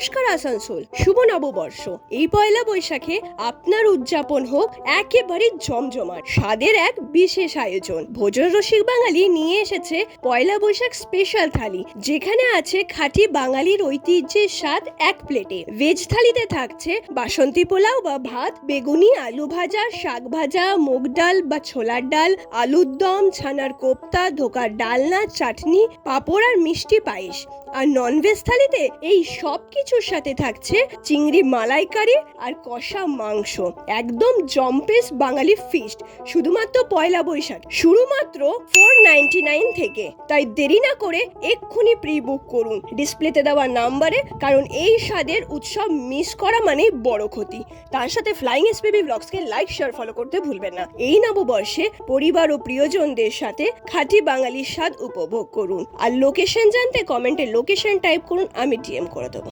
নমস্কার আসানসোল, শুভ নববর্ষ। এই পয়লা বৈশাখে আপনার উদযাপন হোক একেবারে জমজমাট। স্বাদের এক বিশেষ আয়োজন। ভোজন রসিক বাঙালি নিয়ে এসেছে পয়লা বৈশাখ স্পেশাল থালি, যেখানে আছে খাঁটি বাঙালির ঐতিহ্যের স্বাদ এক প্লেটে। ভেজ থালিতে থাকছে বাসন্তী পোলাও বা ভাত, বেগুনি, আলু ভাজা, শাক ভাজা, মুগ ডাল বা ছোলার ডাল, আলুর দম, ছানার কোপ্তা, ধোকার ডালনা, চাটনি, পাঁপড় আর মিষ্টি পায়েস। আর ননভেজ থালিতে এই সব কিছুর সাথে থাকছে চিংড়ি মালাইকারি আর কষা মাংস। একদম জম্পেস বাঙালি ফিস্ট, শুধুমাত্র পয়লা বৈশাখ, শুরু মাত্র 499 থেকে। তাই দেরি না করে এক্ষুনি প্রি বুক করুন ডিসপ্লেতে দেওয়া নাম্বারে, কারণ এই স্বাদের উৎসব মিস করা মানে বড় ক্ষতি। তার সাথে ফ্লাইং এসপিবি ব্লগসকে লাইক, শেয়ার, ফলো করতে ভুলবেন না। এই নববর্ষে পরিবার ও প্রিয়জনদের সাথে খাঁটি বাঙালির স্বাদ উপভোগ করুন। আর লোকেশন জানতে কমেন্টে লোকেশন টাইপ করুন, আমি ডিএম করে দেবো।